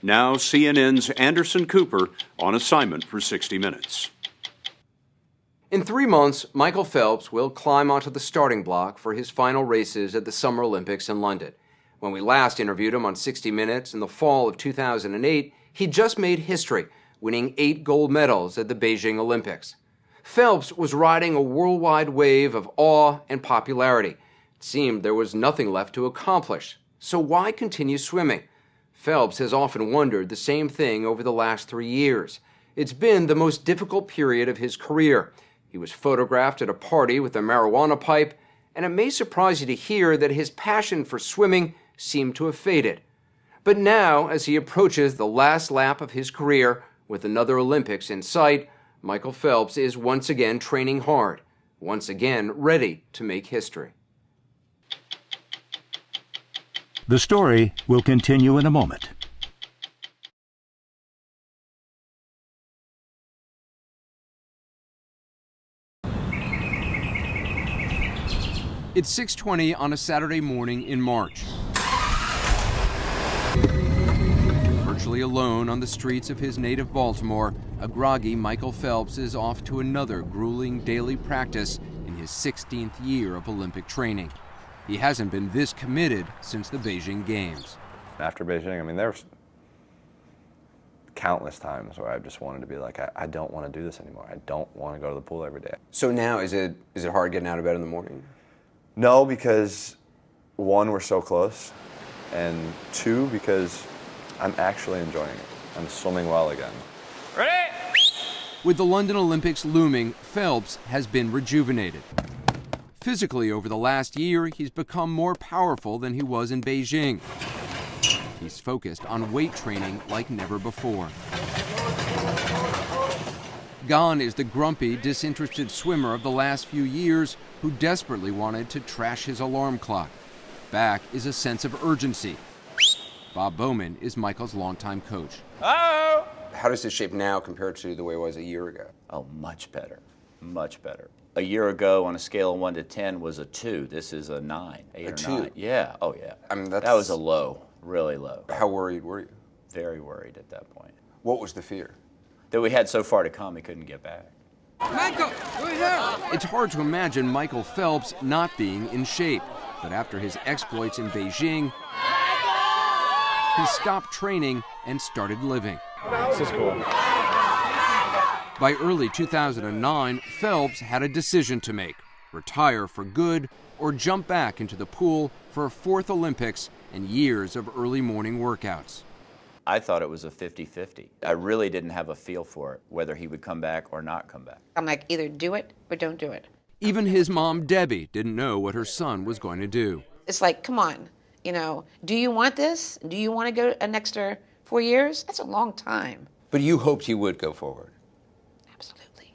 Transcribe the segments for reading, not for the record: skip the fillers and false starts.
Now CNN's Anderson Cooper on assignment for 60 Minutes. In 3 months, Michael Phelps will climb onto the starting block for his final races at the Summer Olympics in London. When we last interviewed him on 60 Minutes in the fall of 2008, he'd just made history, winning 8 gold medals at the Beijing Olympics. Phelps was riding a worldwide wave of awe and popularity. It seemed there was nothing left to accomplish. So why continue swimming? Phelps has often wondered the same thing over the last 3 years. It's been the most difficult period of his career. He was photographed at a party with a marijuana pipe, and it may surprise you to hear that his passion for swimming seemed to have faded. But now, as he approaches the last lap of his career, with another Olympics in sight, Michael Phelps is once again training hard, once again ready to make history. The story will continue in a moment. It's 6:20 on a Saturday morning in March. Virtually alone on the streets of his native Baltimore, a groggy Michael Phelps is off to another grueling daily practice in his 16th year of Olympic training. He hasn't been this committed since the Beijing Games. After Beijing, I mean, there was countless times where I just wanted to be like, I don't want to do this anymore. I don't want to go to the pool every day. So now, is it hard getting out of bed in the morning? No, because 1, we're so close, and 2, because I'm actually enjoying it. I'm swimming well again. Ready? With the London Olympics looming, Phelps has been rejuvenated. Physically, over the last year, he's become more powerful than he was in Beijing. He's focused on weight training like never before. Gone is the grumpy, disinterested swimmer of the last few years who desperately wanted to trash his alarm clock. Back is a sense of urgency. Bob Bowman is Michael's longtime coach. Oh! How does his shape now compare to the way it was a year ago? Oh, much better. Much better. A year ago, on a scale of 1 to 10, was a 2. This is a 9, 8 a or 2? 9. Yeah, oh yeah. I mean, that was a low, really low. How worried were you? Very worried at that point. What was the fear? That we had so far to come, he couldn't get back. Michael, we're here! It's hard to imagine Michael Phelps not being in shape, but after his exploits in Beijing, he stopped training and started living. This is cool. By early 2009, Phelps had a decision to make: retire for good or jump back into the pool for a 4th Olympics and years of early morning workouts. I thought it was a 50-50. I really didn't have a feel for it, whether he would come back or not come back. I'm like, either do it or don't do it. Even his mom, Debbie, didn't know what her son was going to do. It's like, come on, do you want this? Do you want to go an extra 4 years? That's a long time. But you hoped he would go forward. Absolutely.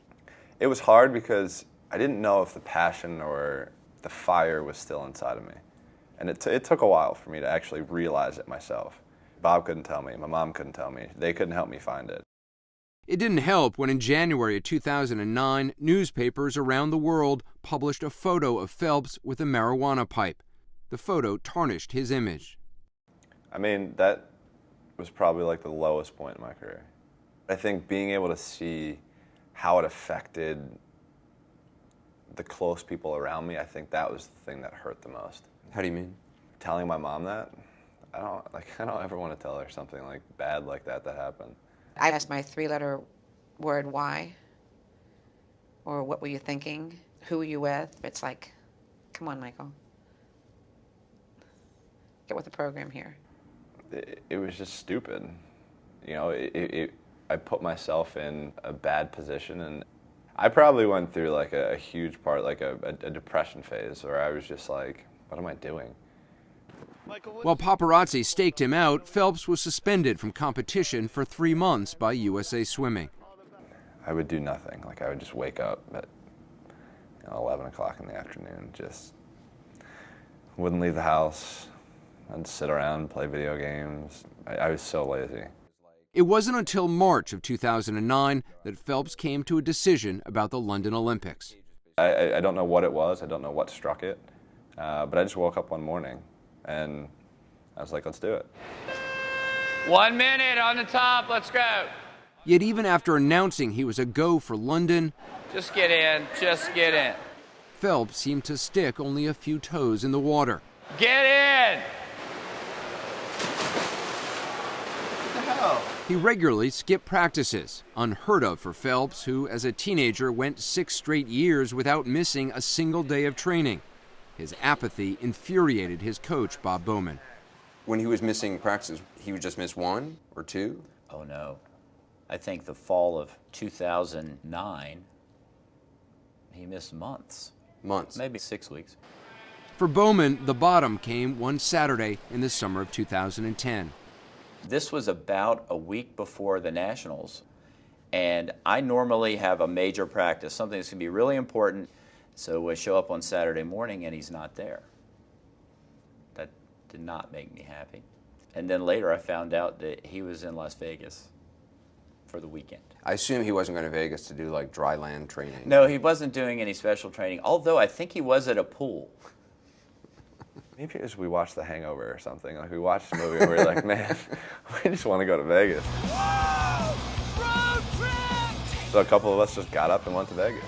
It was hard because I didn't know if the passion or the fire was still inside of me. And it took a while for me to actually realize it myself. Bob couldn't tell me. My mom couldn't tell me. They couldn't help me find it. It didn't help when in January of 2009, newspapers around the world published a photo of Phelps with a marijuana pipe. The photo tarnished his image. I mean, that was probably like the lowest point in my career. I think being able to see how it affected the close people around me, I think that was the thing that hurt the most. How do you mean? Telling my mom that, I don't ever want to tell her something like bad like that happened. I asked my 3-letter word, why? Or what were you thinking? Who were you with? It's like, come on, Michael. Get with the program here. It was just stupid. I put myself in a bad position, and I probably went through like a huge part, like a depression phase, where I was just like, what am I doing? While paparazzi staked him out, Phelps was suspended from competition for 3 months by USA Swimming. I would do nothing. Like, I would just wake up at 11 o'clock in the afternoon, just wouldn't leave the house. I'd sit around and play video games. I was so lazy. It wasn't until March of 2009 that Phelps came to a decision about the London Olympics. I don't know what it was. I don't know what struck it. But I just woke up one morning and I was like, let's do it. 1 minute on the top, let's go. Yet even after announcing he was a go for London, Just get in, just get in. Phelps seemed to stick only a few toes in the water. Get in! He regularly skipped practices, unheard of for Phelps, who as a teenager went 6 straight years without missing a single day of training. His apathy infuriated his coach, Bob Bowman. When he was missing practices, he would just miss 1 or 2? Oh no. I think the fall of 2009, he missed months. Months? Maybe 6 weeks. For Bowman, the bottom came one Saturday in the summer of 2010. This was about a week before the Nationals, and I normally have a major practice, something that's going to be really important, so I show up on Saturday morning and he's not there. That did not make me happy. And then later I found out that he was in Las Vegas for the weekend. I assume he wasn't going to Vegas to do like dry land training. No, he wasn't doing any special training, although I think he was at a pool. Maybe it was we watched The Hangover or something. Like we watched a movie and we were like, man, we just want to go to Vegas. So a couple of us just got up and went to Vegas.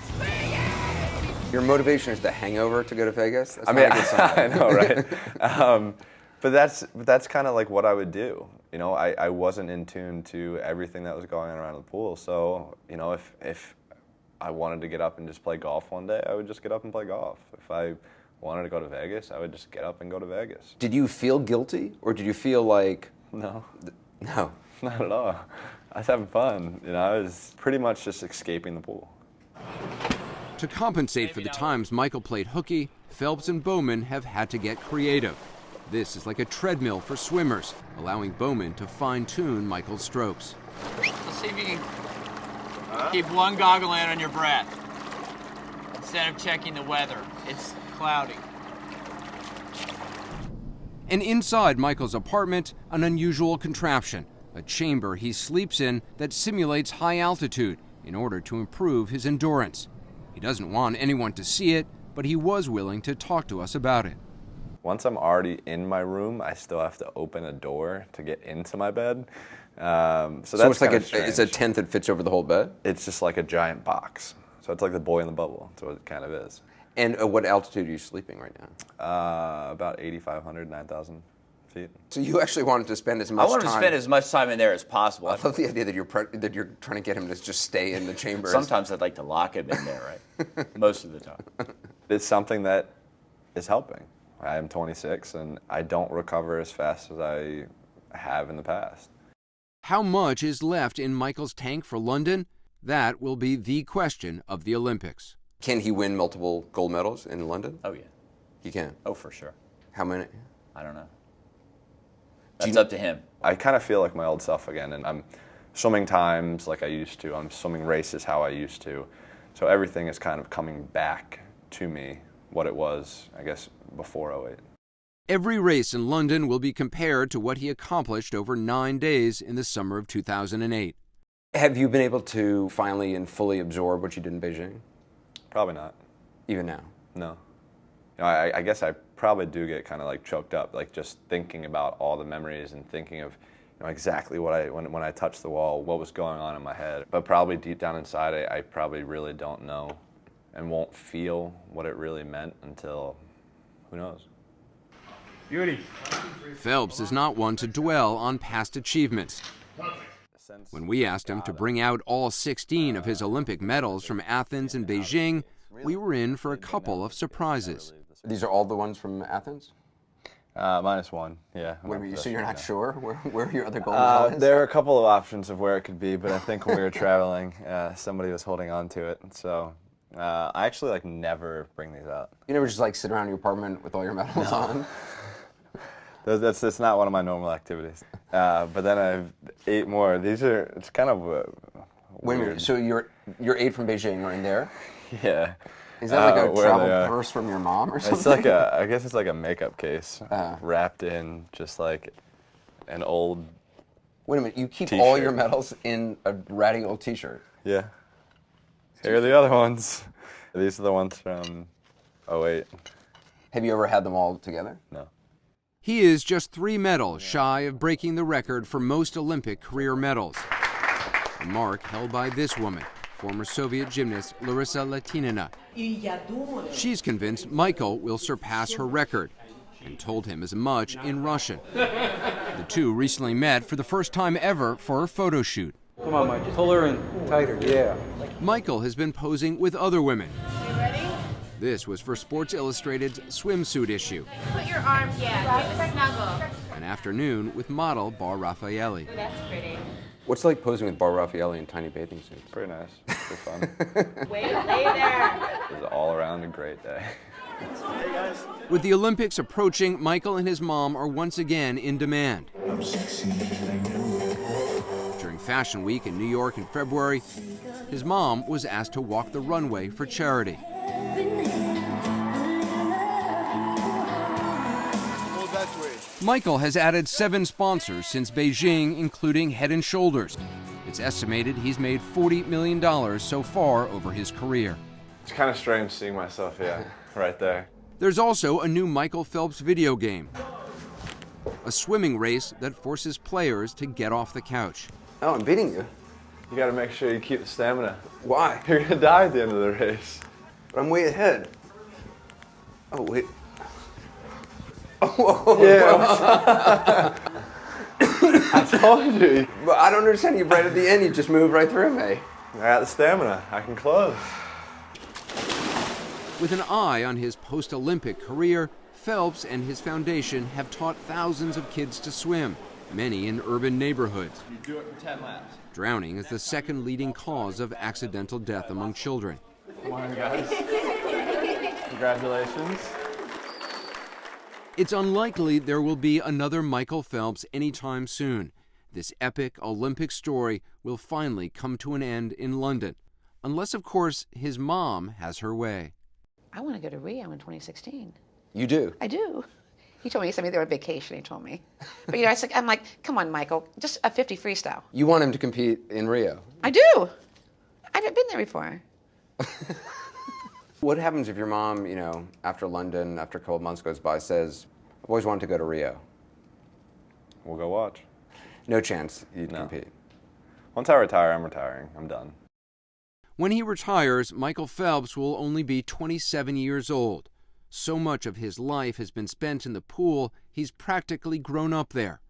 Your motivation is The Hangover to go to Vegas? That's I mean, not a good sign. I know, right? But that's kind of like what I would do. You know, I wasn't in tune to everything that was going on around the pool. So, you know, if I wanted to get up and just play golf one day, I would just get up and play golf. If I wanted to go to Vegas, I would just get up and go to Vegas. Did you feel guilty, or did you feel like... No. No. Not at all. I was having fun. You know, I was pretty much just escaping the pool. To compensate for the times Michael played hooky, Phelps and Bowman have had to get creative. This is like a treadmill for swimmers, allowing Bowman to fine-tune Michael's strokes. Let's see if you can keep one goggle in on your breath instead of checking the weather. It's cloudy. And inside Michael's apartment, an unusual contraption, a chamber he sleeps in that simulates high altitude in order to improve his endurance. He doesn't want anyone to see it, but he was willing to talk to us about it. Once I'm already in my room, I still have to open a door to get into my bed. So that's it's like it's a tent that fits over the whole bed? It's just like a giant box. So it's like the boy in the bubble. That's what it kind of is. And at what altitude are you sleeping right now? About 8,500, 9,000 feet. So you actually wanted to spend as much time... I wanted to spend as much time in there as possible. I love the idea that you're trying to get him to just stay in the chamber. Sometimes I'd like to lock him in there, right? Most of the time. It's something that is helping. I am 26, and I don't recover as fast as I have in the past. How much is left in Michael's tank for London? That will be the question of the Olympics. Can he win multiple gold medals in London? Oh, yeah. He can? Oh, for sure. How many? I don't know. That's up to him. I kind of feel like my old self again, and I'm swimming times like I used to. I'm swimming races how I used to. So everything is kind of coming back to me, what it was, I guess, before 08. Every race in London will be compared to what he accomplished over 9 days in the summer of 2008. Have you been able to finally and fully absorb what you did in Beijing? Probably not. Even now? No. You know, I guess I probably do get kind of like choked up, like just thinking about all the memories and thinking of, you know, exactly what when I touched the wall, what was going on in my head. But probably deep down inside, I probably really don't know and won't feel what it really meant until, who knows. Beauty. Phelps is not one to dwell on past achievements. When we asked him to bring out all 16 of his Olympic medals from Athens and Beijing, we were in for a couple of surprises. These are all the ones from Athens? -1, yeah. So you're not sure where your other gold medal is? There are a couple of options of where it could be, but I think when we were traveling, somebody was holding on to it. So I actually never bring these out. You never just sit around your apartment with all your medals on? That's not one of my normal activities. But then I have 8 more. It's kind of Wait a minute, so your 8 from Beijing are in there? Yeah. Is that like a travel purse from your mom or something? It's I guess it's like a makeup case wrapped in just like an old Wait a minute, you keep t-shirt. all your medals in a ratty old t-shirt? Yeah. Here are the other ones. These are the ones from 08. Have you ever had them all together? No. He is just 3 medals shy of breaking the record for most Olympic career medals, a mark held by this woman, former Soviet gymnast Larissa Latinina. She's convinced Michael will surpass her record and told him as much in Russian. The two recently met for the first time ever for a photo shoot. Come on, Mike. Pull her in tighter, yeah. Michael has been posing with other women. You ready? This was for Sports Illustrated's swimsuit issue. Put your arms, yeah, do the snuggle. An afternoon with model Bar Raffaelli. That's pretty. What's it like posing with Bar Raffaelli in tiny bathing suits? Pretty nice. Pretty fun. Wait, lay there. It was all around a great day. With the Olympics approaching, Michael and his mom are once again in demand. During Fashion Week in New York in February, his mom was asked to walk the runway for charity. Michael has added 7 sponsors since Beijing, including Head & Shoulders. It's estimated he's made $40 million so far over his career. It's kind of strange seeing myself, right there. There's also a new Michael Phelps video game, a swimming race that forces players to get off the couch. Oh, I'm beating you. You got to make sure you keep the stamina. Why? You're going to die at the end of the race. But I'm way ahead. Oh, wait. Oh, yeah. I told you. But I don't understand. You right at the end, you just moved right through me. I got the stamina. I can close. With an eye on his post-Olympic career, Phelps and his foundation have taught thousands of kids to swim, many in urban neighborhoods. You do it for 10 laps. Drowning is the second leading cause of accidental death among children. Come on, guys. Congratulations. It's unlikely there will be another Michael Phelps anytime soon. This epic Olympic story will finally come to an end in London, unless, of course, his mom has her way. I want to go to Rio in 2016. You do? I do. He told me, he sent me there on vacation, he told me. But I'm like, come on, Michael, just a 50 freestyle. You want him to compete in Rio? I do. I haven't been there before. What happens if your mom, after London, after a couple months goes by, says, I've always wanted to go to Rio? We'll go watch. No chance you'd compete? Once I retire, I'm retiring. I'm done. When he retires, Michael Phelps will only be 27 years old. So much of his life has been spent in the pool, he's practically grown up there.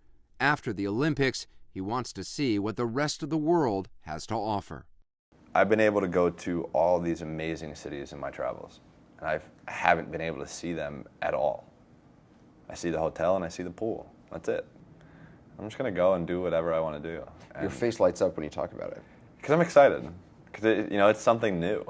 After the Olympics, he wants to see what the rest of the world has to offer. I've been able to go to all these amazing cities in my travels, and I haven't been able to see them at all. I see the hotel and I see the pool. That's it. I'm just going to go and do whatever I want to do. Your face lights up when you talk about it. Because I'm excited. Because it's something new.